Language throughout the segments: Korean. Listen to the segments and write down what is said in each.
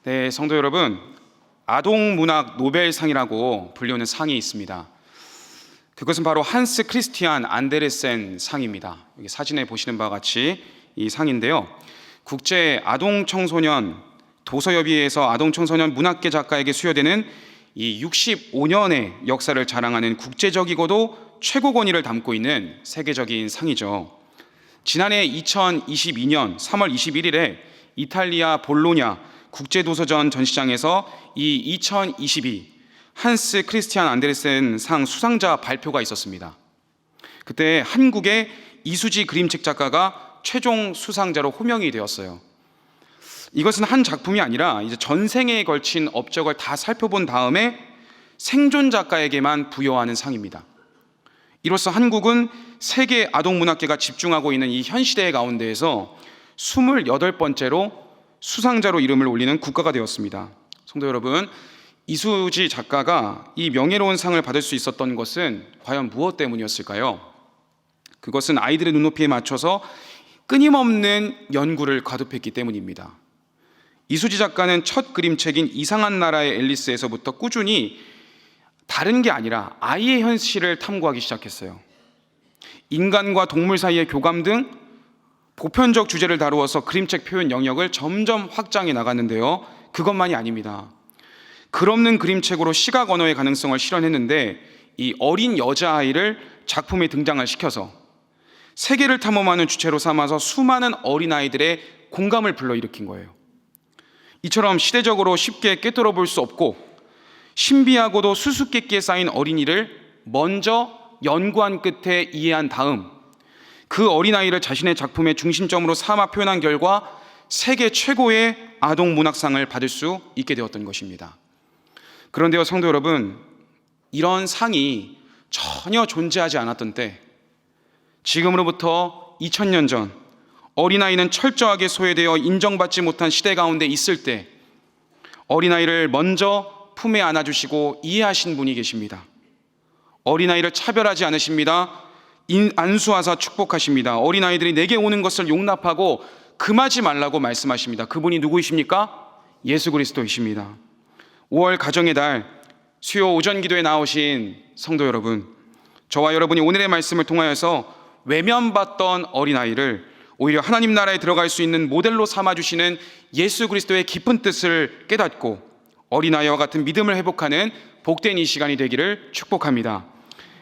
네, 성도 여러분, 아동문학 노벨상이라고 불리는 상이 있습니다. 그것은 바로 한스 크리스티안 안데르센 상입니다. 여기 사진에 보시는 바와 같이 이 상인데요, 국제 아동청소년 도서협의회에서 아동청소년 문학계 작가에게 수여되는 이 65년의 역사를 자랑하는 국제적이고도 최고 권위를 담고 있는 세계적인 상이죠. 지난해 2022년 3월 21일에 이탈리아 볼로냐 국제도서전 전시장에서 이 2022 한스 크리스티안 안데르센 상 수상자 발표가 있었습니다. 그때 한국의 이수지 그림책 작가가 최종 수상자로 호명이 되었어요. 이것은 한 작품이 아니라 이제 전생에 걸친 업적을 다 살펴본 다음에 생존 작가에게만 부여하는 상입니다. 이로써 한국은 세계 아동문학계가 집중하고 있는 이 현 시대 가운데에서 28번째로 수상자로 이름을 올리는 국가가 되었습니다. 성도 여러분, 이수지 작가가 이 명예로운 상을 받을 수 있었던 것은 과연 무엇 때문이었을까요? 그것은 아이들의 눈높이에 맞춰서 끊임없는 연구를 거듭했기 때문입니다. 이수지 작가는 첫 그림책인 이상한 나라의 앨리스에서부터 꾸준히 다른 게 아니라 아이의 현실을 탐구하기 시작했어요. 인간과 동물 사이의 교감 등 보편적 주제를 다루어서 그림책 표현 영역을 점점 확장해 나갔는데요, 그것만이 아닙니다. 글없는 그림책으로 시각 언어의 가능성을 실현했는데 이 어린 여자아이를 작품에 등장을 시켜서 세계를 탐험하는 주체로 삼아서 수많은 어린아이들의 공감을 불러일으킨 거예요. 이처럼 시대적으로 쉽게 꿰뚫어 볼 수 없고 신비하고도 수수께끼에 쌓인 어린이를 먼저 연구한 끝에 이해한 다음 그 어린아이를 자신의 작품의 중심점으로 삼아 표현한 결과 세계 최고의 아동문학상을 받을 수 있게 되었던 것입니다. 그런데요, 성도 여러분, 이런 상이 전혀 존재하지 않았던 때, 지금으로부터 2000년 전 어린아이는 철저하게 소외되어 인정받지 못한 시대 가운데 있을 때 어린아이를 먼저 품에 안아주시고 이해하신 분이 계십니다. 어린아이를 차별하지 않으십니다. 안수하사 축복하십니다. 어린아이들이 내게 오는 것을 용납하고 금하지 말라고 말씀하십니다. 그분이 누구이십니까? 예수 그리스도이십니다. 5월 가정의 달 수요 오전 기도에 나오신 성도 여러분, 저와 여러분이 오늘의 말씀을 통하여서 외면받던 어린아이를 오히려 하나님 나라에 들어갈 수 있는 모델로 삼아주시는 예수 그리스도의 깊은 뜻을 깨닫고 어린아이와 같은 믿음을 회복하는 복된 이 시간이 되기를 축복합니다.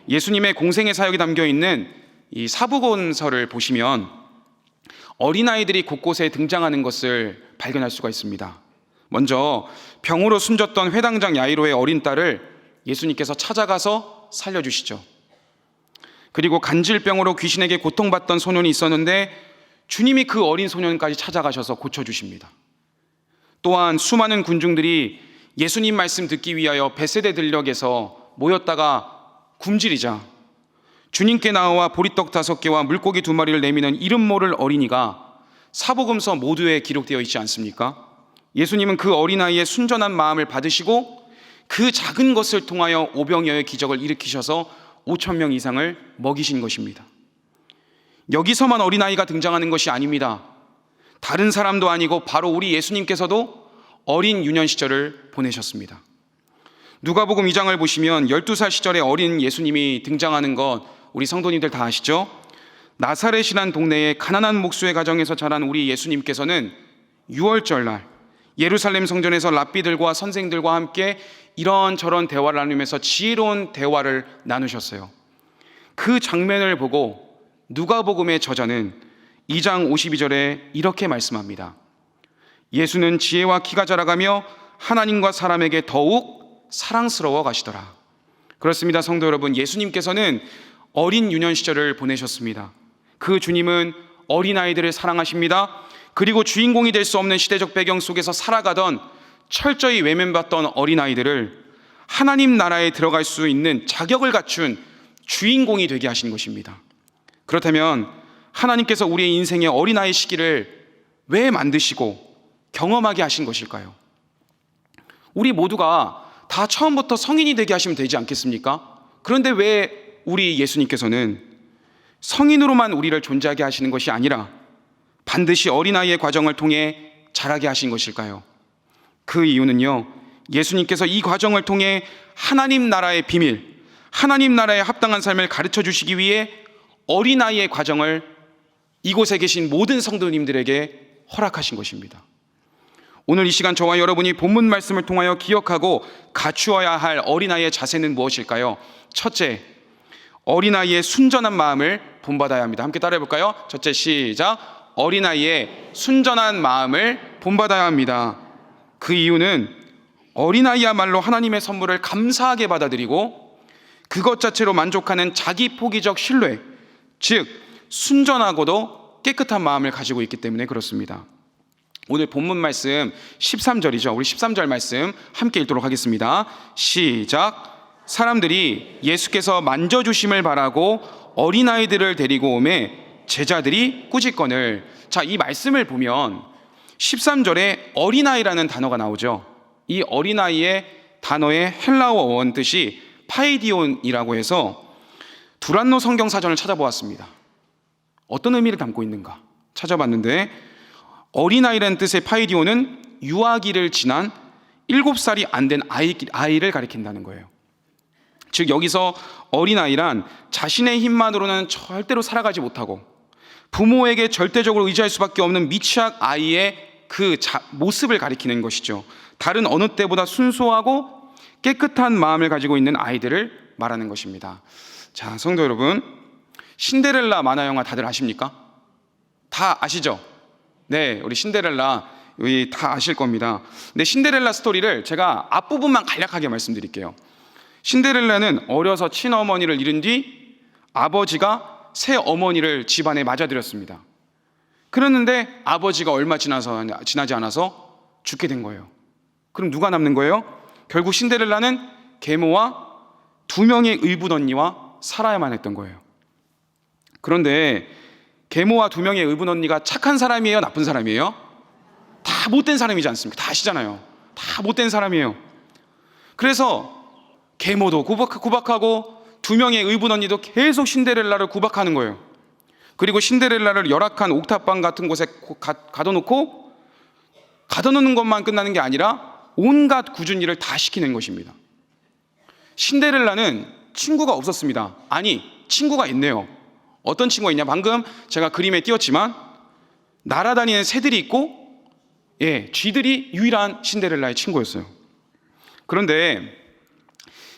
예수님의 공생의 사역이 담겨있는 이 사복음서를 보시면 어린아이들이 곳곳에 등장하는 것을 발견할 수가 있습니다. 먼저 병으로 숨졌던 회당장 야이로의 어린 딸을 예수님께서 찾아가서 살려주시죠. 그리고 간질병으로 귀신에게 고통받던 소년이 있었는데 주님이 그 어린 소년까지 찾아가셔서 고쳐주십니다. 또한 수많은 군중들이 예수님 말씀 듣기 위하여 벳세다 들녘에서 모였다가 굶주리자 주님께 나와 보리떡 5개와 물고기 2마리를 내미는 이름 모를 어린이가 사복음서 모두에 기록되어 있지 않습니까? 예수님은 그 어린아이의 순전한 마음을 받으시고 그 작은 것을 통하여 오병이어의 기적을 일으키셔서 5,000명 이상을 먹이신 것입니다. 여기서만 어린아이가 등장하는 것이 아닙니다. 다른 사람도 아니고 바로 우리 예수님께서도 어린 유년 시절을 보내셨습니다. 누가복음 2장을 보시면 12살 시절의 어린 예수님이 등장하는 것 우리 성도님들 다 아시죠? 나사렛이란 동네의 가난한 목수의 가정에서 자란 우리 예수님께서는 6월절 날 예루살렘 성전에서 랍비들과 선생들과 함께 이런저런 대화를 나누면서 지혜로운 대화를 나누셨어요. 그 장면을 보고 누가복음의 저자는 2장 52절에 이렇게 말씀합니다. 예수는 지혜와 키가 자라가며 하나님과 사람에게 더욱 사랑스러워 가시더라. 그렇습니다, 성도 여러분. 예수님께서는 어린 유년 시절을 보내셨습니다. 그 주님은 어린아이들을 사랑하십니다. 그리고 주인공이 될 수 없는 시대적 배경 속에서 살아가던 철저히 외면받던 어린아이들을 하나님 나라에 들어갈 수 있는 자격을 갖춘 주인공이 되게 하신 것입니다. 그렇다면 하나님께서 우리의 인생의 어린아이 시기를 왜 만드시고 경험하게 하신 것일까요? 우리 모두가 다 처음부터 성인이 되게 하시면 되지 않겠습니까? 그런데 왜 우리 예수님께서는 성인으로만 우리를 존재하게 하시는 것이 아니라 반드시 어린아이의 과정을 통해 자라게 하신 것일까요? 그 그 이유는요, 예수님께서 이 과정을 통해 하나님 나라의 비밀, 하나님 나라에 합당한 삶을 가르쳐 주시기 위해 어린아이의 과정을 이곳에 계신 모든 성도님들에게 허락하신 것입니다. 오늘 이 시간 저와 여러분이 본문 말씀을 통하여 기억하고 갖추어야 할 어린아이의 자세는 무엇일까요? 첫째, 어린아이의 순전한 마음을 본받아야 합니다. 함께 따라해 볼까요? 첫째, 시작. 어린아이의 순전한 마음을 본받아야 합니다. 그 이유는 어린아이야말로 하나님의 선물을 감사하게 받아들이고 그것 자체로 만족하는 자기 포기적 신뢰, 즉 순전하고도 깨끗한 마음을 가지고 있기 때문에 그렇습니다. 오늘 본문 말씀 13절이죠. 우리 13절 말씀 함께 읽도록 하겠습니다. 시작. 사람들이 예수께서 만져주심을 바라고 어린아이들을 데리고 오매 제자들이 꾸짖거늘. 자, 이 말씀을 보면 13절에 어린아이라는 단어가 나오죠. 이 어린아이의 단어의 헬라어 원 뜻이 파이디온이라고 해서 두란노 성경사전을 찾아보았습니다. 어떤 의미를 담고 있는가 찾아봤는데, 어린아이라는 뜻의 파이디온은 유아기를 지난 7살이 안 된 아이를 가리킨다는 거예요. 즉 여기서 어린아이란 자신의 힘만으로는 절대로 살아가지 못하고 부모에게 절대적으로 의지할 수밖에 없는 미취학 아이의 그 모습을 가리키는 것이죠. 다른 어느 때보다 순수하고 깨끗한 마음을 가지고 있는 아이들을 말하는 것입니다. 자, 성도 여러분, 신데렐라 만화 영화 다들 아십니까? 다 아시죠? 네, 우리 신데렐라 우리 다 아실 겁니다. 근데 신데렐라 스토리를 제가 앞부분만 간략하게 말씀드릴게요. 신데렐라는 어려서 친어머니를 잃은 뒤 아버지가 새 어머니를 집안에 맞아들였습니다. 그랬는데 아버지가 얼마 지나지 않아서 죽게 된 거예요. 그럼 누가 남는 거예요? 결국 신데렐라는 계모와 2명의 의붓 언니와 살아야만 했던 거예요. 그런데 계모와 2명의 의붓 언니가 착한 사람이에요? 나쁜 사람이에요? 다 못된 사람이지 않습니까? 다 아시잖아요. 다 못된 사람이에요. 그래서 계모도 구박하고 2명의 의붓 언니도 계속 신데렐라를 구박하는 거예요. 그리고 신데렐라를 열악한 옥탑방 같은 곳에 가둬놓는 것만 끝나는 게 아니라 온갖 굳은 일을 다 시키는 것입니다. 신데렐라는 친구가 없었습니다. 아니, 친구가 있네요. 어떤 친구가 있냐? 방금 제가 그림에 띄웠지만 날아다니는 새들이 있고, 쥐들이 유일한 신데렐라의 친구였어요. 그런데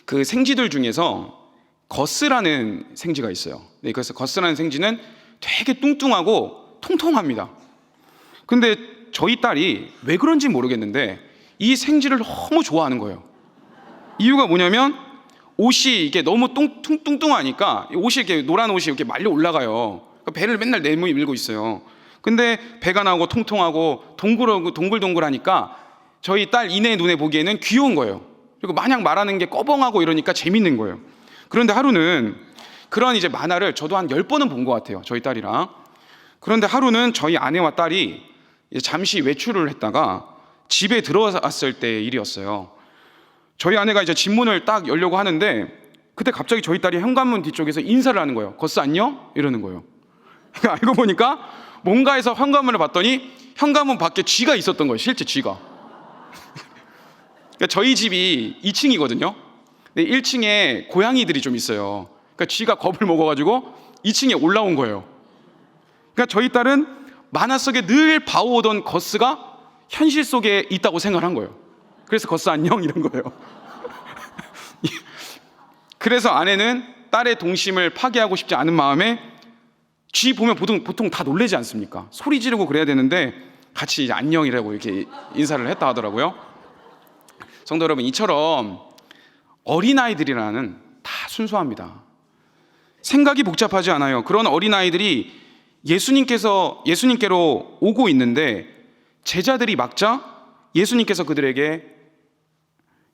그 생쥐들 중에서 거스라는 생쥐가 있어요. 그래서 거스라는 생쥐는 되게 뚱뚱하고 통통합니다. 근데 저희 딸이 왜 그런지 모르겠는데 이 생쥐를 너무 좋아하는 거예요. 이유가 뭐냐면 옷이 이게 너무 뚱뚱하니까 옷이 이렇게 노란 옷이 이렇게 말려 올라가요. 배를 맨날 내밀고 있어요. 근데 배가 나오고 통통하고 동글동글하니까 저희 딸 이내 눈에 보기에는 귀여운 거예요. 그리고 마냥 말하는 게 꺼벙하고 이러니까 재밌는 거예요. 그런데 하루는 그런 이제 만화를 저도 한 10번은 본 것 같아요. 저희 딸이랑. 그런데 하루는 저희 아내와 딸이 잠시 외출을 했다가 집에 들어왔을 때 일이었어요. 저희 아내가 이제 집문을 딱 열려고 하는데 그때 갑자기 저희 딸이 현관문 뒤쪽에서 인사를 하는 거예요. 거스 안녕? 이러는 거예요. 알고 보니까 뭔가에서 현관문을 봤더니 현관문 밖에 쥐가 있었던 거예요. 실제 쥐가. 그러니까 저희 집이 2층이거든요. 근데 1층에 고양이들이 좀 있어요. 그러니까 쥐가 겁을 먹어가지고 2층에 올라온 거예요. 그러니까 저희 딸은 만화 속에 늘 봐오던 거스가 현실 속에 있다고 생각한 거예요. 그래서 거스 안녕 이런 거예요. 그래서 아내는 딸의 동심을 파괴하고 싶지 않은 마음에 쥐 보면 보통 다 놀라지 않습니까? 소리 지르고 그래야 되는데 같이 이제 안녕이라고 이렇게 인사를 했다 하더라고요. 성도 여러분, 이처럼 어린아이들이라는 다 순수합니다. 생각이 복잡하지 않아요. 그런 어린아이들이 예수님께로 오고 있는데 제자들이 막자 예수님께서 그들에게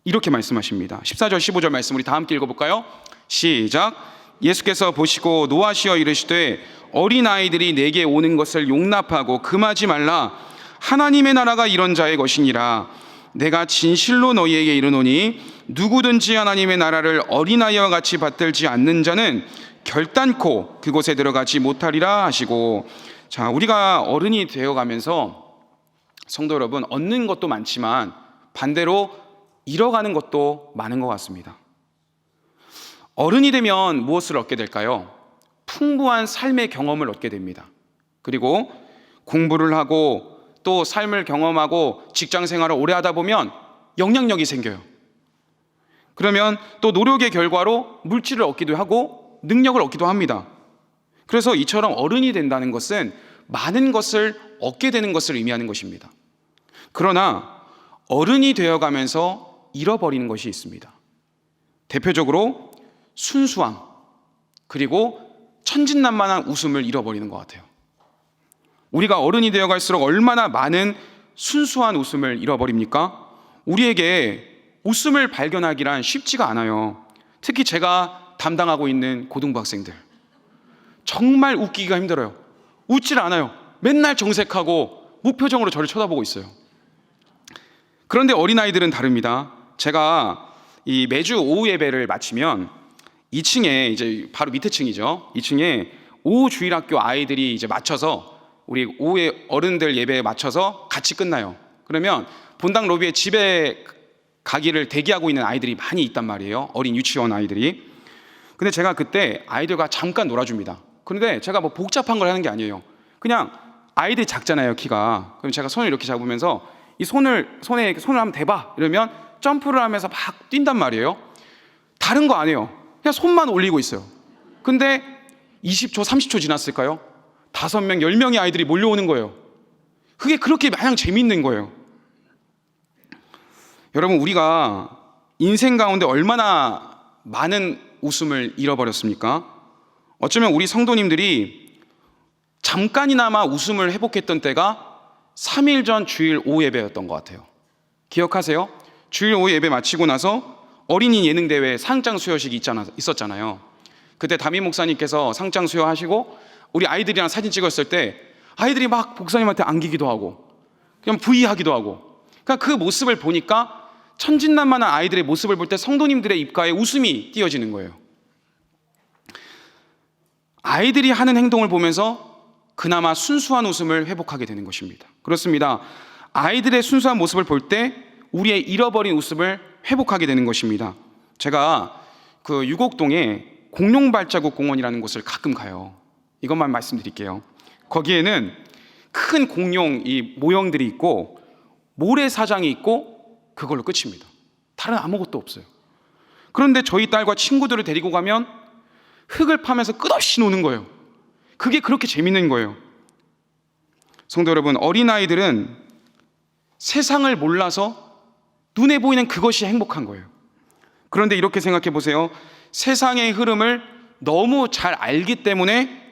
이렇게 말씀하십니다. 14절 15절 말씀 우리 다 함께 읽어볼까요? 시작. 예수께서 보시고 노하시어 이르시되 어린아이들이 내게 오는 것을 용납하고 금하지 말라. 하나님의 나라가 이런 자의 것이니라. 내가 진실로 너희에게 이르노니 누구든지 하나님의 나라를 어린아이와 같이 받들지 않는 자는 결단코 그곳에 들어가지 못하리라 하시고. 자, 우리가 어른이 되어가면서 성도 여러분, 얻는 것도 많지만 반대로 잃어가는 것도 많은 것 같습니다. 어른이 되면 무엇을 얻게 될까요? 풍부한 삶의 경험을 얻게 됩니다. 그리고 공부를 하고 또 삶을 경험하고 직장 생활을 오래 하다 보면 영향력이 생겨요. 그러면 또 노력의 결과로 물질을 얻기도 하고 능력을 얻기도 합니다. 그래서 이처럼 어른이 된다는 것은 많은 것을 얻게 되는 것을 의미하는 것입니다. 그러나 어른이 되어가면서 잃어버리는 것이 있습니다. 대표적으로 순수함, 그리고 천진난만한 웃음을 잃어버리는 것 같아요. 우리가 어른이 되어갈수록 얼마나 많은 순수한 웃음을 잃어버립니까? 우리에게 웃음을 발견하기란 쉽지가 않아요. 특히 제가 담당하고 있는 고등부 학생들, 정말 웃기기가 힘들어요. 웃질 않아요. 맨날 정색하고 무표정으로 저를 쳐다보고 있어요. 그런데 어린아이들은 다릅니다. 제가 이 매주 오후 예배를 마치면 2층에 이제 바로 밑에 층이죠. 2층에 오후 주일학교 아이들이 이제 맞춰서 우리 오후에 어른들 예배에 맞춰서 같이 끝나요. 그러면 본당 로비에 집에 가기를 대기하고 있는 아이들이 많이 있단 말이에요. 어린 유치원 아이들이. 근데 제가 그때 아이들과 잠깐 놀아줍니다. 그런데 제가 뭐 복잡한 걸 하는 게 아니에요. 그냥 아이들이 작잖아요, 키가. 그럼 제가 손을 이렇게 잡으면서 이 손에 한번 대봐 이러면 점프를 하면서 막 뛴단 말이에요. 다른 거 안 해요. 그냥 손만 올리고 있어요. 근데 20초, 30초 지났을까요? 5명, 10명의 아이들이 몰려오는 거예요. 그게 그렇게 마냥 재밌는 거예요. 여러분, 우리가 인생 가운데 얼마나 많은 웃음을 잃어버렸습니까? 어쩌면 우리 성도님들이 잠깐이나마 웃음을 회복했던 때가 3일 전 주일 오후 예배였던 것 같아요. 기억하세요? 주일 오후 예배 마치고 나서 어린이 예능대회 상장 수여식이 있었잖아요. 그때 담임 목사님께서 상장 수여하시고 우리 아이들이랑 사진 찍었을 때 아이들이 막 목사님한테 안기기도 하고 그냥 부의하기도 하고, 그러니까 그 모습을 보니까 천진난만한 아이들의 모습을 볼 때 성도님들의 입가에 웃음이 띄어지는 거예요. 아이들이 하는 행동을 보면서 그나마 순수한 웃음을 회복하게 되는 것입니다. 그렇습니다. 아이들의 순수한 모습을 볼 때 우리의 잃어버린 웃음을 회복하게 되는 것입니다. 제가 그 유곡동에 공룡발자국 공원이라는 곳을 가끔 가요. 이것만 말씀드릴게요. 거기에는 큰 공룡 이 모형들이 있고 모래사장이 있고 그걸로 끝입니다. 다른 아무것도 없어요. 그런데 저희 딸과 친구들을 데리고 가면 흙을 파면서 끝없이 노는 거예요. 그게 그렇게 재밌는 거예요. 성도 여러분, 어린아이들은 세상을 몰라서 눈에 보이는 그것이 행복한 거예요. 그런데 이렇게 생각해 보세요. 세상의 흐름을 너무 잘 알기 때문에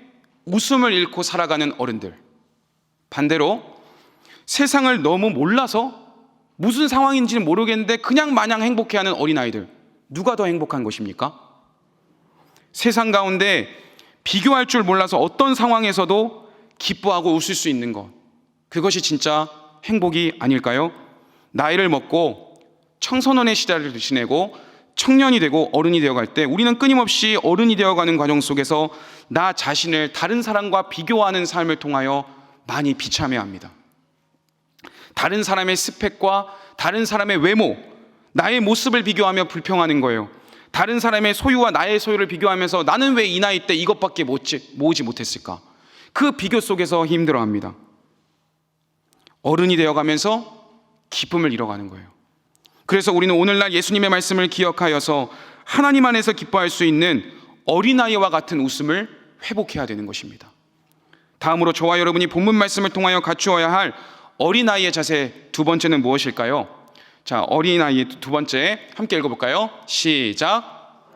웃음을 잃고 살아가는 어른들, 반대로 세상을 너무 몰라서 무슨 상황인지는 모르겠는데 그냥 마냥 행복해하는 어린아이들, 누가 더 행복한 것입니까? 세상 가운데 비교할 줄 몰라서 어떤 상황에서도 기뻐하고 웃을 수 있는 것, 그것이 진짜 행복이 아닐까요? 나이를 먹고 청소년의 시대를 지내고 청년이 되고 어른이 되어갈 때 우리는 끊임없이 어른이 되어가는 과정 속에서 나 자신을 다른 사람과 비교하는 삶을 통하여 많이 비참해야 합니다. 다른 사람의 스펙과 다른 사람의 외모, 나의 모습을 비교하며 불평하는 거예요. 다른 사람의 소유와 나의 소유를 비교하면서 나는 왜 이 나이 때 이것밖에 모으지 못했을까? 그 비교 속에서 힘들어합니다. 어른이 되어가면서 기쁨을 잃어가는 거예요. 그래서 우리는 오늘날 예수님의 말씀을 기억하여서 하나님 안에서 기뻐할 수 있는 어린아이와 같은 웃음을 회복해야 되는 것입니다. 다음으로 저와 여러분이 본문 말씀을 통하여 갖추어야 할 어린아이의 자세 두 번째는 무엇일까요? 자, 어린아이의 두 번째 함께 읽어볼까요? 시작.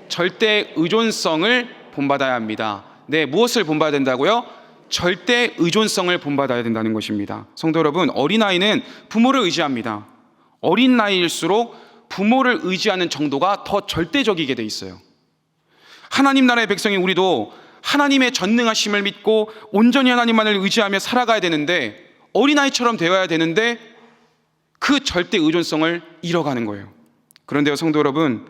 절대 의존성을 본받아야 합니다. 네, 무엇을 본받아야 된다고요? 절대 의존성을 본받아야 된다는 것입니다. 성도 여러분, 어린아이는 부모를 의지합니다. 어린 나이일수록 부모를 의지하는 정도가 더 절대적이게 돼 있어요. 하나님 나라의 백성인 우리도 하나님의 전능하심을 믿고 온전히 하나님만을 의지하며 살아가야 되는데, 어린아이처럼 되어야 되는데 그 절대 의존성을 잃어가는 거예요. 그런데요, 성도 여러분,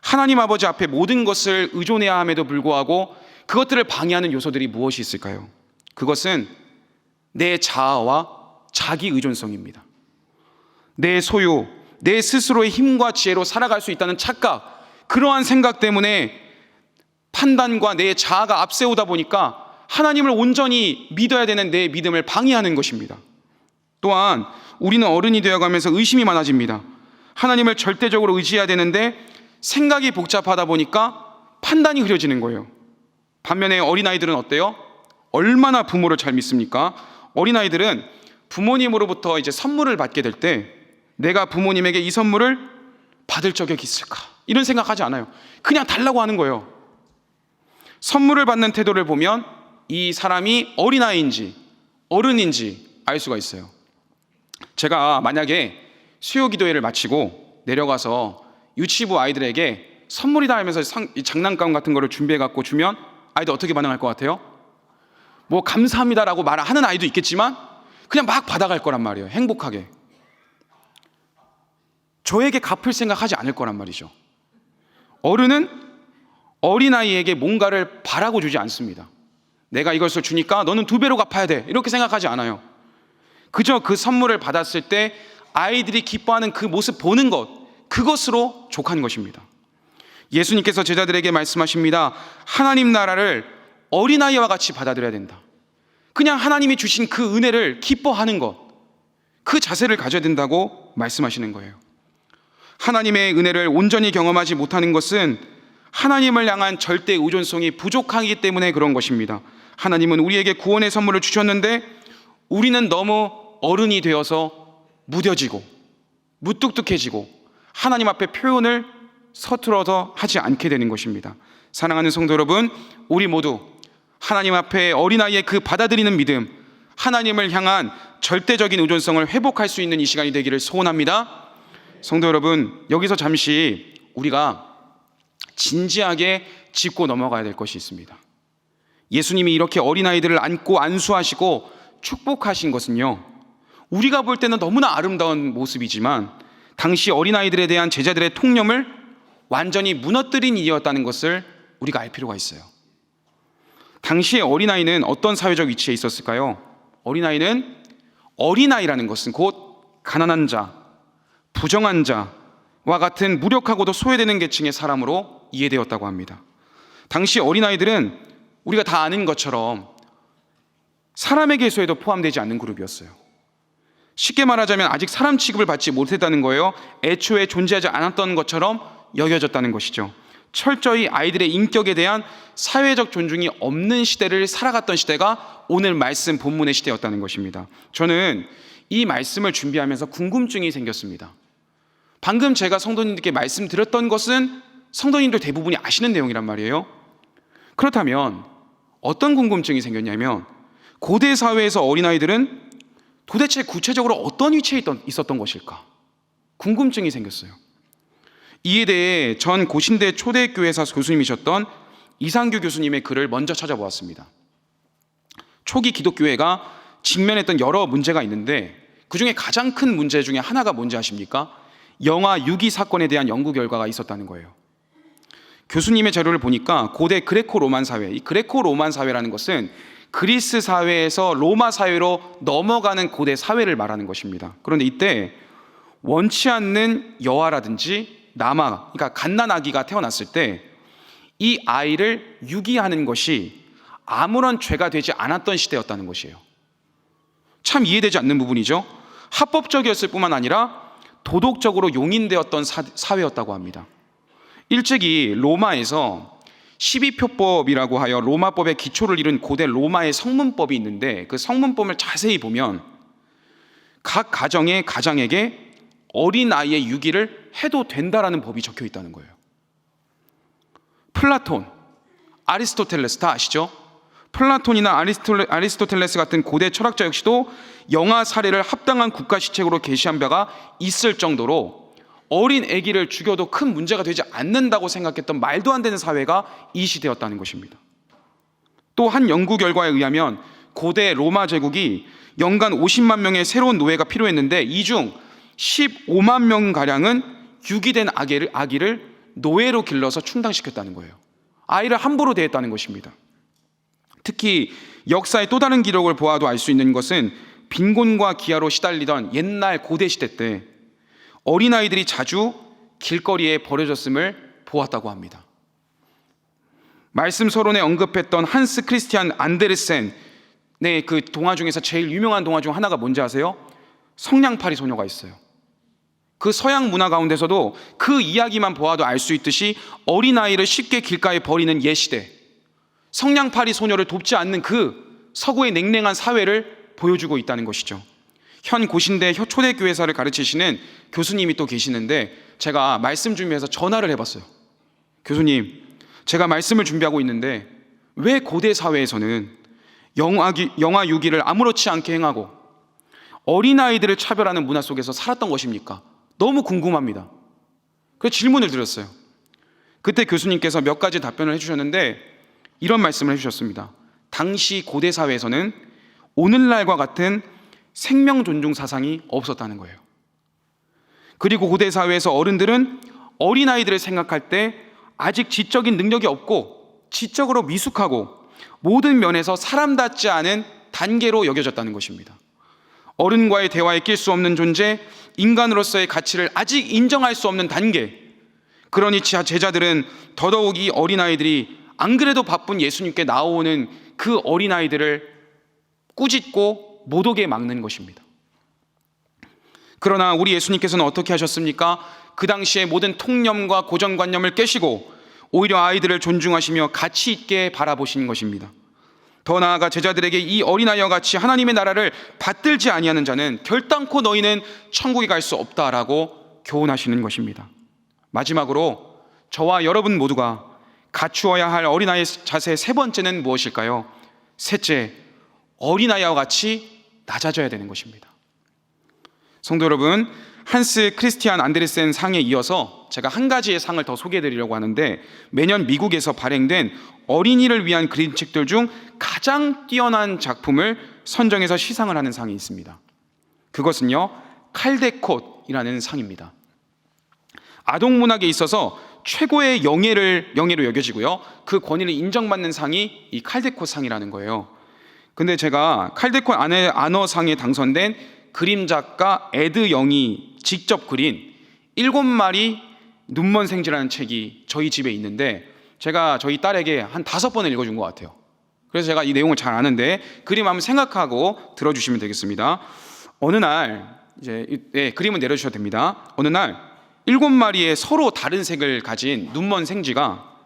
하나님 아버지 앞에 모든 것을 의존해야 함에도 불구하고 그것들을 방해하는 요소들이 무엇이 있을까요? 그것은 내 자아와 자기 의존성입니다. 내 소유, 내 스스로의 힘과 지혜로 살아갈 수 있다는 착각, 그러한 생각 때문에 판단과 내 자아가 앞세우다 보니까 하나님을 온전히 믿어야 되는 내 믿음을 방해하는 것입니다. 또한 우리는 어른이 되어가면서 의심이 많아집니다. 하나님을 절대적으로 의지해야 되는데 생각이 복잡하다 보니까 판단이 흐려지는 거예요. 반면에 어린아이들은 어때요? 얼마나 부모를 잘 믿습니까? 어린아이들은 부모님으로부터 이제 선물을 받게 될 때 내가 부모님에게 이 선물을 받을 적이 있을까? 이런 생각하지 않아요. 그냥 달라고 하는 거예요. 선물을 받는 태도를 보면 이 사람이 어린아이인지 어른인지 알 수가 있어요. 제가 만약에 수요 기도회를 마치고 내려가서 유치부 아이들에게 선물이다 하면서 장난감 같은 거를 준비해 갖고 주면 아이들 어떻게 반응할 것 같아요? 뭐 감사합니다라고 말하는 아이도 있겠지만 그냥 막 받아갈 거란 말이에요. 행복하게. 저에게 갚을 생각하지 않을 거란 말이죠. 어른은 어린아이에게 뭔가를 바라고 주지 않습니다. 내가 이것을 주니까 너는 2배로 갚아야 돼, 이렇게 생각하지 않아요. 그저 그 선물을 받았을 때 아이들이 기뻐하는 그 모습 보는 것, 그것으로 족한 것입니다. 예수님께서 제자들에게 말씀하십니다. 하나님 나라를 어린아이와 같이 받아들여야 된다. 그냥 하나님이 주신 그 은혜를 기뻐하는 것, 그 자세를 가져야 된다고 말씀하시는 거예요. 하나님의 은혜를 온전히 경험하지 못하는 것은 하나님을 향한 절대 의존성이 부족하기 때문에 그런 것입니다. 하나님은 우리에게 구원의 선물을 주셨는데 우리는 너무 어른이 되어서 무뎌지고 무뚝뚝해지고 하나님 앞에 표현을 서툴러서 하지 않게 되는 것입니다. 사랑하는 성도 여러분, 우리 모두 하나님 앞에 어린아이의 그 받아들이는 믿음, 하나님을 향한 절대적인 의존성을 회복할 수 있는 이 시간이 되기를 소원합니다. 성도 여러분, 여기서 잠시 우리가 진지하게 짚고 넘어가야 될 것이 있습니다. 예수님이 이렇게 어린아이들을 안고 안수하시고 축복하신 것은요, 우리가 볼 때는 너무나 아름다운 모습이지만 당시 어린아이들에 대한 제자들의 통념을 완전히 무너뜨린 일이었다는 것을 우리가 알 필요가 있어요. 당시의 어린아이는 어떤 사회적 위치에 있었을까요? 어린아이라는 것은 곧 가난한 자, 부정한 자와 같은 무력하고도 소외되는 계층의 사람으로 이해되었다고 합니다. 당시 어린아이들은 우리가 다 아는 것처럼 사람의 계수에도 포함되지 않는 그룹이었어요. 쉽게 말하자면 아직 사람 취급을 받지 못했다는 거예요. 애초에 존재하지 않았던 것처럼 여겨졌다는 것이죠. 철저히 아이들의 인격에 대한 사회적 존중이 없는 시대를 살아갔던 시대가 오늘 말씀 본문의 시대였다는 것입니다. 저는 이 말씀을 준비하면서 궁금증이 생겼습니다. 방금 제가 성도님들께 말씀드렸던 것은 성도님들 대부분이 아시는 내용이란 말이에요. 그렇다면 어떤 궁금증이 생겼냐면 고대 사회에서 어린아이들은 도대체 구체적으로 어떤 위치에 있었던 것일까? 궁금증이 생겼어요. 이에 대해 전 고신대 초대교회사 교수님이셨던 이상규 교수님의 글을 먼저 찾아보았습니다. 초기 기독교회가 직면했던 여러 문제가 있는데 그중에 가장 큰 문제 중에 하나가 뭔지 아십니까? 영아 유기 사건에 대한 연구 결과가 있었다는 거예요. 교수님의 자료를 보니까 고대 그레코 로만 사회, 이 그레코 로만 사회라는 것은 그리스 사회에서 로마 사회로 넘어가는 고대 사회를 말하는 것입니다. 그런데 이때 원치 않는 여아라든지 남아, 그러니까 갓난아기가 태어났을 때 이 아이를 유기하는 것이 아무런 죄가 되지 않았던 시대였다는 것이에요. 참 이해되지 않는 부분이죠. 합법적이었을 뿐만 아니라 도덕적으로 용인되었던 사회였다고 합니다. 일찍이 로마에서 12표법이라고 하여 로마법의 기초를 이룬 고대 로마의 성문법이 있는데 그 성문법을 자세히 보면 각 가장에게 어린아이의 유기를 해도 된다라는 법이 적혀 있다는 거예요. 플라톤, 아리스토텔레스 다 아시죠? 플라톤이나 아리스토텔레스 같은 고대 철학자 역시도 영아 살해를 합당한 국가 시책으로 게시한 바가 있을 정도로 어린 아기를 죽여도 큰 문제가 되지 않는다고 생각했던 말도 안 되는 사회가 이 시대였다는 것입니다. 또 한 연구 결과에 의하면 고대 로마 제국이 연간 50만 명의 새로운 노예가 필요했는데 이 중 15만 명가량은 유기된 아기를 노예로 길러서 충당시켰다는 거예요. 아이를 함부로 대했다는 것입니다. 특히 역사의 또 다른 기록을 보아도 알 수 있는 것은 빈곤과 기아로 시달리던 옛날 고대 시대 때 어린아이들이 자주 길거리에 버려졌음을 보았다고 합니다. 말씀 서론에 언급했던 한스 크리스티안 안데르센의 그 동화 중에서 제일 유명한 동화 중 하나가 뭔지 아세요? 성냥팔이 소녀가 있어요. 그 서양 문화 가운데서도 그 이야기만 보아도 알 수 있듯이 어린아이를 쉽게 길가에 버리는 옛시대, 성냥팔이 소녀를 돕지 않는 그 서구의 냉랭한 사회를 보여주고 있다는 것이죠. 현 고신대 초대교회사를 가르치시는 교수님이 또 계시는데 제가 말씀 준비해서 전화를 해봤어요. 교수님, 제가 말씀을 준비하고 있는데 왜 고대 사회에서는 영아 유기를 아무렇지 않게 행하고 어린아이들을 차별하는 문화 속에서 살았던 것입니까? 너무 궁금합니다. 그래서 질문을 드렸어요. 그때 교수님께서 몇 가지 답변을 해주셨는데 이런 말씀을 해주셨습니다. 당시 고대 사회에서는 오늘날과 같은 생명 존중 사상이 없었다는 거예요. 그리고 고대 사회에서 어른들은 어린아이들을 생각할 때 아직 지적인 능력이 없고 지적으로 미숙하고 모든 면에서 사람답지 않은 단계로 여겨졌다는 것입니다. 어른과의 대화에 낄 수 없는 존재, 인간으로서의 가치를 아직 인정할 수 없는 단계. 그러니 제자들은 더더욱 이 어린아이들이 안 그래도 바쁜 예수님께 나오는 그 어린아이들을 꾸짖고 못 오게 막는 것입니다. 그러나 우리 예수님께서는 어떻게 하셨습니까? 그 당시에 모든 통념과 고정관념을 깨시고 오히려 아이들을 존중하시며 가치 있게 바라보시는 것입니다. 더 나아가 제자들에게 이 어린아이와 같이 하나님의 나라를 받들지 아니하는 자는 결단코 너희는 천국에 갈 수 없다라고 교훈하시는 것입니다. 마지막으로 저와 여러분 모두가 갖추어야 할 어린아이의 자세 세 번째는 무엇일까요? 셋째, 어린아이와 같이 낮아져야 되는 것입니다. 성도 여러분, 한스 크리스티안 안데르센 상에 이어서 제가 한 가지의 상을 더 소개해드리려고 하는데 매년 미국에서 발행된 어린이를 위한 그림책들 중 가장 뛰어난 작품을 선정해서 시상을 하는 상이 있습니다. 그것은요, 칼데콧이라는 상입니다. 아동문학에 있어서 최고의 영예로 여겨지고요, 그 권위를 인정받는 상이 이 칼데콧 상이라는 거예요. 근데 제가 칼데콧 아너상에 당선된 그림 작가 에드 영이 직접 그린 7마리 눈먼 생쥐라는 책이 저희 집에 있는데 제가 저희 딸에게 한 5번을 읽어준 것 같아요. 그래서 제가 이 내용을 잘 아는데 그림 한번 생각하고 들어주시면 되겠습니다. 어느 날 그림을 내려주셔도 됩니다. 어느 날 7마리의 서로 다른 색을 가진 눈먼 생쥐가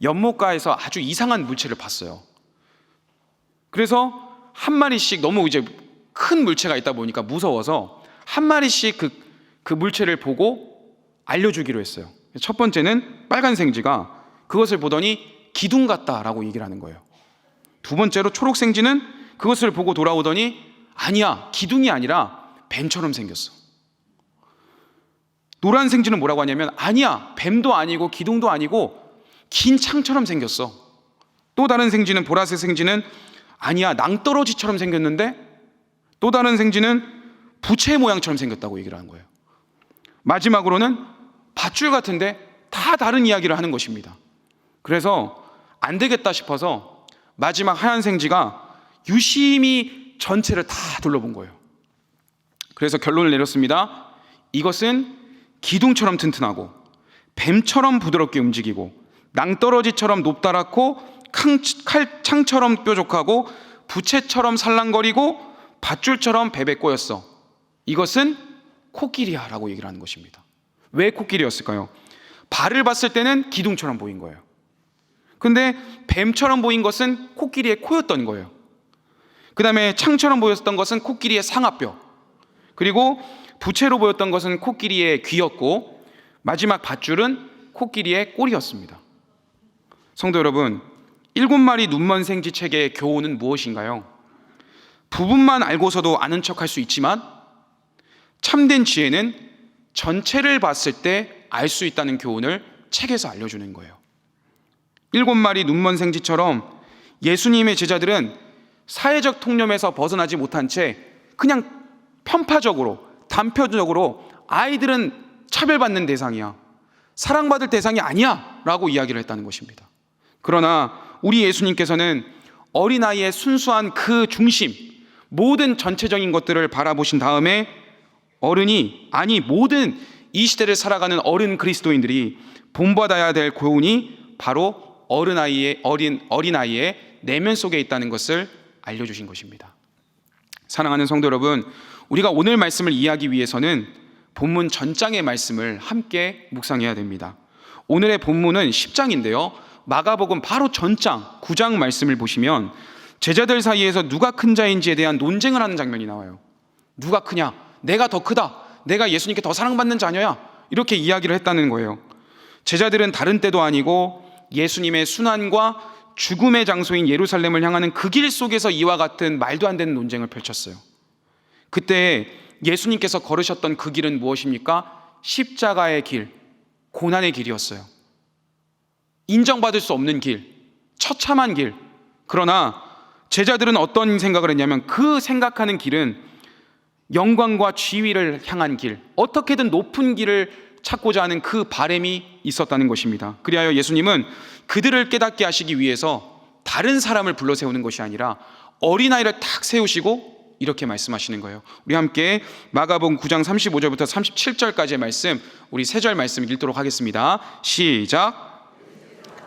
연못가에서 아주 이상한 물체를 봤어요. 그래서 한 마리씩 너무 이제 큰 물체가 있다 보니까 무서워서 한 마리씩 그 물체를 보고 알려주기로 했어요. 첫 번째는 빨간 생쥐가 그것을 보더니 기둥 같다라고 얘기를 하는 거예요. 두 번째로 초록 생쥐는 그것을 보고 돌아오더니 아니야, 기둥이 아니라 뱀처럼 생겼어. 노란 생쥐는 뭐라고 하냐면 아니야, 뱀도 아니고 기둥도 아니고 긴 창처럼 생겼어. 또 다른 생쥐는 보라색 생쥐는 아니야, 낭떠러지처럼 생겼는데 또 다른 생쥐는 부채 모양처럼 생겼다고 얘기를 하는 거예요. 마지막으로는 밧줄 같은데 다 다른 이야기를 하는 것입니다. 그래서 안 되겠다 싶어서 마지막 하얀 생쥐가 유심히 전체를 다 둘러본 거예요. 그래서 결론을 내렸습니다. 이것은 기둥처럼 튼튼하고 뱀처럼 부드럽게 움직이고 낭떠러지처럼 높다랗고 창처럼 뾰족하고 부채처럼 살랑거리고 밧줄처럼 뱀에 꼬였어. 이것은 코끼리야 라고 얘기를 하는 것입니다. 왜 코끼리였을까요? 발을 봤을 때는 기둥처럼 보인 거예요. 근데 뱀처럼 보인 것은 코끼리의 코였던 거예요. 그 다음에 창처럼 보였던 것은 코끼리의 상아뼈, 그리고 부채로 보였던 것은 코끼리의 귀였고 마지막 밧줄은 코끼리의 꼬리였습니다. 성도 여러분, 7마리 눈먼 생쥐 책의 교훈은 무엇인가요? 부분만 알고서도 아는 척할 수 있지만 참된 지혜는 전체를 봤을 때 알 수 있다는 교훈을 책에서 알려주는 거예요. 7마리 눈먼 생쥐처럼 예수님의 제자들은 사회적 통념에서 벗어나지 못한 채 그냥 편파적으로, 단편적으로 아이들은 차별받는 대상이야, 사랑받을 대상이 아니야 라고 이야기를 했다는 것입니다. 그러나 우리 예수님께서는 어린아이의 순수한 그 중심, 모든 전체적인 것들을 바라보신 다음에 어른이, 아니 모든 이 시대를 살아가는 어른 그리스도인들이 본받아야 될 교훈이 바로 어린아이의 내면 속에 있다는 것을 알려주신 것입니다. 사랑하는 성도 여러분, 우리가 오늘 말씀을 이해하기 위해서는 본문 전장의 말씀을 함께 묵상해야 됩니다. 오늘의 본문은 10장인데요 마가복음 바로 전장 9장 말씀을 보시면 제자들 사이에서 누가 큰 자인지에 대한 논쟁을 하는 장면이 나와요. 누가 크냐? 내가 더 크다. 내가 예수님께 더 사랑받는 자녀야. 이렇게 이야기를 했다는 거예요. 제자들은 다른 때도 아니고 예수님의 순환과 죽음의 장소인 예루살렘을 향하는 그 길 속에서 이와 같은 말도 안 되는 논쟁을 펼쳤어요. 그때 예수님께서 걸으셨던 그 길은 무엇입니까? 십자가의 길, 고난의 길이었어요. 인정받을 수 없는 길, 처참한 길. 그러나 제자들은 어떤 생각을 했냐면 그 생각하는 길은 영광과 지위를 향한 길, 어떻게든 높은 길을 찾고자 하는 그 바람이 있었다는 것입니다. 그리하여 예수님은 그들을 깨닫게 하시기 위해서 다른 사람을 불러 세우는 것이 아니라 어린아이를 탁 세우시고 이렇게 말씀하시는 거예요. 우리 함께 마가복음 9장 35절부터 37절까지의 말씀, 우리 3절 말씀 읽도록 하겠습니다. 시작.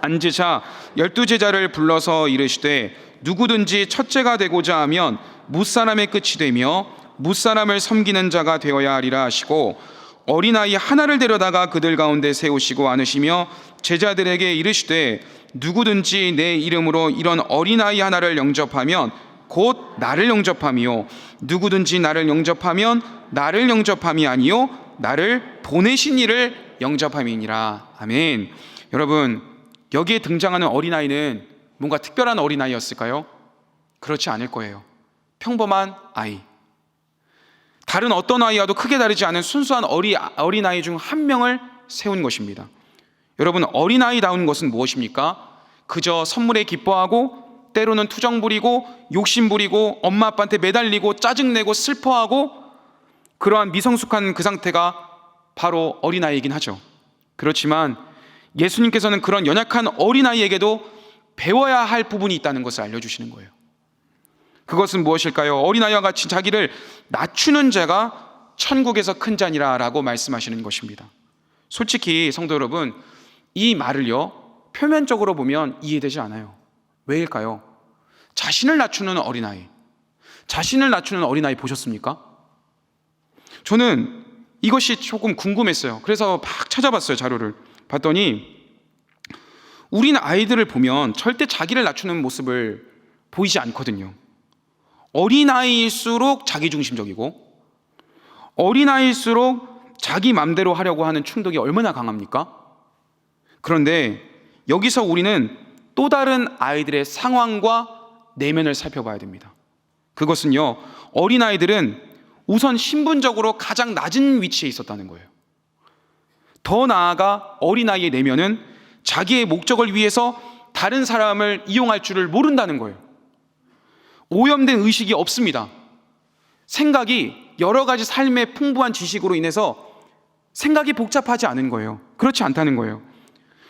앉으자 12제자를 불러서 이르시되 누구든지 첫째가 되고자 하면 무사람의 끝이 되며 무사람을 섬기는 자가 되어야 하리라 하시고 어린아이 하나를 데려다가 그들 가운데 세우시고 안으시며 제자들에게 이르시되 누구든지 내 이름으로 이런 어린아이 하나를 영접하면 곧 나를 영접함이요 누구든지 나를 영접하면 나를 영접함이 아니요 나를 보내신 이를 영접함이니라. 아멘. 여러분, 여기에 등장하는 어린아이는 뭔가 특별한 어린아이였을까요? 그렇지 않을 거예요. 평범한 아이, 다른 어떤 아이와도 크게 다르지 않은 순수한 어린아이 중 한 명을 세운 것입니다. 여러분, 어린아이다운 것은 무엇입니까? 그저 선물에 기뻐하고 때로는 투정 부리고 욕심 부리고 엄마 아빠한테 매달리고 짜증내고 슬퍼하고 그러한 미성숙한 그 상태가 바로 어린아이이긴 하죠. 그렇지만 예수님께서는 그런 연약한 어린아이에게도 배워야 할 부분이 있다는 것을 알려주시는 거예요. 그것은 무엇일까요? 어린아이와 같이 자기를 낮추는 자가 천국에서 큰 자니라 라고 말씀하시는 것입니다. 솔직히 성도 여러분, 이 말을요 표면적으로 보면 이해되지 않아요. 왜일까요? 자신을 낮추는 어린아이, 자신을 낮추는 어린아이 보셨습니까? 저는 이것이 조금 궁금했어요. 그래서 막 찾아봤어요. 자료를 봤더니 우리는 아이들을 보면 절대 자기를 낮추는 모습을 보이지 않거든요. 어린아이일수록 자기중심적이고 어린아이일수록 자기 맘대로 하려고 하는 충동이 얼마나 강합니까? 그런데 여기서 우리는 또 다른 아이들의 상황과 내면을 살펴봐야 됩니다. 그것은요, 어린아이들은 우선 신분적으로 가장 낮은 위치에 있었다는 거예요. 더 나아가 어린아이의 내면은 자기의 목적을 위해서 다른 사람을 이용할 줄을 모른다는 거예요. 오염된 의식이 없습니다. 생각이 여러 가지 삶의 풍부한 지식으로 인해서 생각이 복잡하지 않은 거예요. 그렇지 않다는 거예요.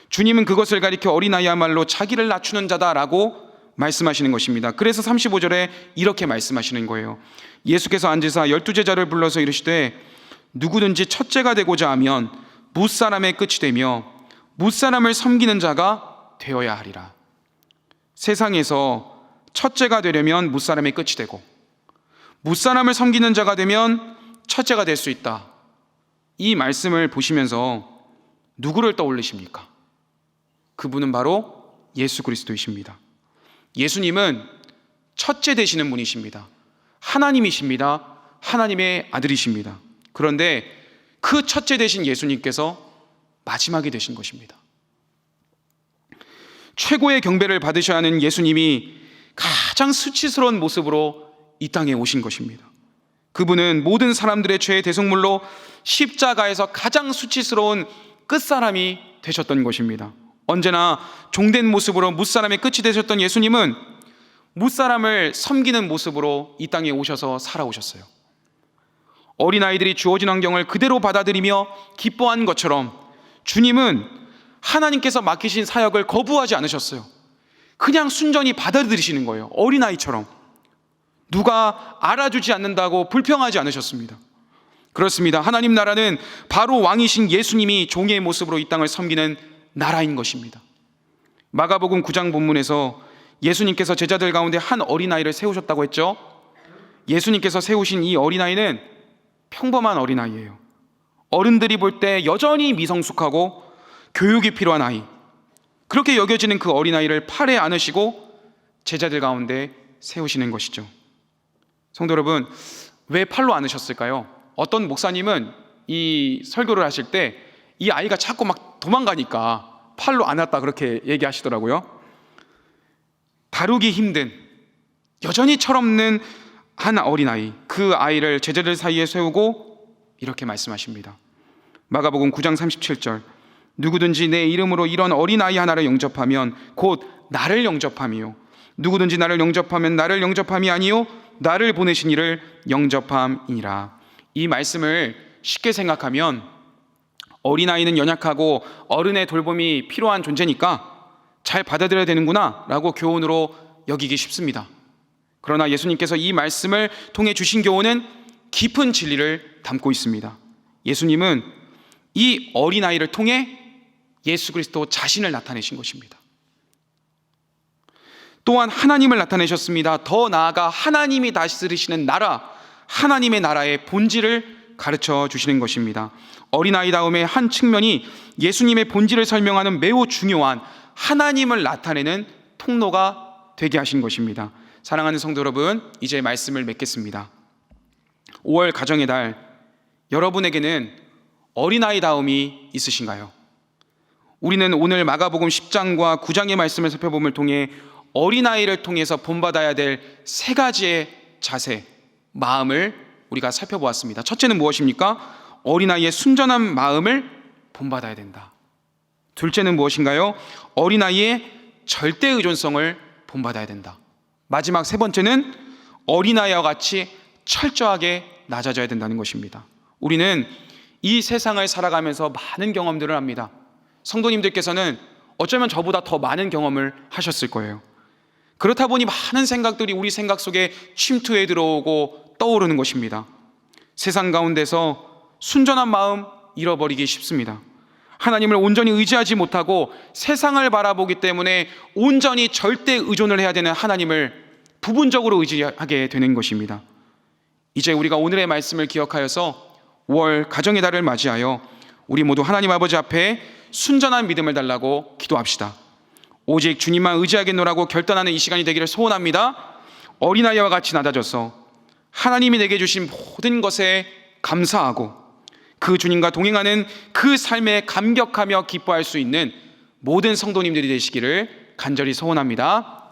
주님은 그것을 가리켜 어린아이야말로 자기를 낮추는 자다라고 말씀하시는 것입니다. 그래서 35절에 이렇게 말씀하시는 거예요. 예수께서 앉으사 12제자를 불러서 이르시되 누구든지 첫째가 되고자 하면 무사람의 끝이 되며 무사람을 섬기는 자가 되어야 하리라. 세상에서 첫째가 되려면 무사람의 끝이 되고 무사람을 섬기는 자가 되면 첫째가 될 수 있다. 이 말씀을 보시면서 누구를 떠올리십니까? 그분은 바로 예수 그리스도이십니다. 예수님은 첫째 되시는 분이십니다. 하나님이십니다. 하나님의 아들이십니다. 그런데 그 첫째 되신 예수님께서 마지막이 되신 것입니다. 최고의 경배를 받으셔야 하는 예수님이 가장 수치스러운 모습으로 이 땅에 오신 것입니다. 그분은 모든 사람들의 죄의 대속물로 십자가에서 가장 수치스러운 끝사람이 되셨던 것입니다. 언제나 종된 모습으로 무사람의 끝이 되셨던 예수님은 무사람을 섬기는 모습으로 이 땅에 오셔서 살아오셨어요. 어린아이들이 주어진 환경을 그대로 받아들이며 기뻐한 것처럼 주님은 하나님께서 맡기신 사역을 거부하지 않으셨어요. 그냥 순전히 받아들이시는 거예요. 어린아이처럼. 누가 알아주지 않는다고 불평하지 않으셨습니다. 그렇습니다. 하나님 나라는 바로 왕이신 예수님이 종의 모습으로 이 땅을 섬기는 나라인 것입니다. 마가복음 9장 본문에서 예수님께서 제자들 가운데 한 어린아이를 세우셨다고 했죠. 예수님께서 세우신 이 어린아이는 평범한 어린아이예요. 어른들이 볼 때 여전히 미성숙하고 교육이 필요한 아이, 그렇게 여겨지는 그 어린아이를 팔에 안으시고 제자들 가운데 세우시는 것이죠. 성도 여러분, 왜 팔로 안으셨을까요? 어떤 목사님은 이 설교를 하실 때 이 아이가 자꾸 막 도망가니까 팔로 안았다 그렇게 얘기하시더라고요. 다루기 힘든, 여전히 철없는 한 어린아이, 그 아이를 제자들 사이에 세우고 이렇게 말씀하십니다. 마가복음 9장 37절, 누구든지 내 이름으로 이런 어린아이 하나를 영접하면 곧 나를 영접함이요, 누구든지 나를 영접하면 나를 영접함이 아니요 나를 보내신 이를 영접함이니라. 이 말씀을 쉽게 생각하면 어린아이는 연약하고 어른의 돌봄이 필요한 존재니까 잘 받아들여야 되는구나 라고 교훈으로 여기기 쉽습니다. 그러나 예수님께서 이 말씀을 통해 주신 교훈은 깊은 진리를 담고 있습니다. 예수님은 이 어린아이를 통해 예수 그리스도 자신을 나타내신 것입니다. 또한 하나님을 나타내셨습니다. 더 나아가 하나님이 다스리시는 나라, 하나님의 나라의 본질을 가르쳐 주시는 것입니다. 어린아이다움의 한 측면이 예수님의 본질을 설명하는 매우 중요한 하나님을 나타내는 통로가 되게 하신 것입니다. 사랑하는 성도 여러분, 이제 말씀을 맺겠습니다. 5월 가정의 달, 여러분에게는 어린아이다움이 있으신가요? 우리는 오늘 마가복음 10장과 9장의 말씀을 살펴봄을 통해 어린아이를 통해서 본받아야 될 세 가지의 자세, 마음을 우리가 살펴보았습니다. 첫째는 무엇입니까? 어린아이의 순전한 마음을 본받아야 된다. 둘째는 무엇인가요? 어린아이의 절대 의존성을 본받아야 된다. 마지막 세 번째는 어린아이와 같이 철저하게 낮아져야 된다는 것입니다. 우리는 이 세상을 살아가면서 많은 경험들을 합니다. 성도님들께서는 어쩌면 저보다 더 많은 경험을 하셨을 거예요. 그렇다 보니 많은 생각들이 우리 생각 속에 침투해 들어오고 떠오르는 것입니다. 세상 가운데서 순전한 마음 잃어버리기 쉽습니다. 하나님을 온전히 의지하지 못하고 세상을 바라보기 때문에 온전히 절대 의존을 해야 되는 하나님을 부분적으로 의지하게 되는 것입니다. 이제 우리가 오늘의 말씀을 기억하여서 5월 가정의 달을 맞이하여 우리 모두 하나님 아버지 앞에 순전한 믿음을 달라고 기도합시다. 오직 주님만 의지하겠노라고 결단하는 이 시간이 되기를 소원합니다. 어린아이와 같이 낮아져서 하나님이 내게 주신 모든 것에 감사하고 그 주님과 동행하는 그 삶에 감격하며 기뻐할 수 있는 모든 성도님들이 되시기를 간절히 소원합니다.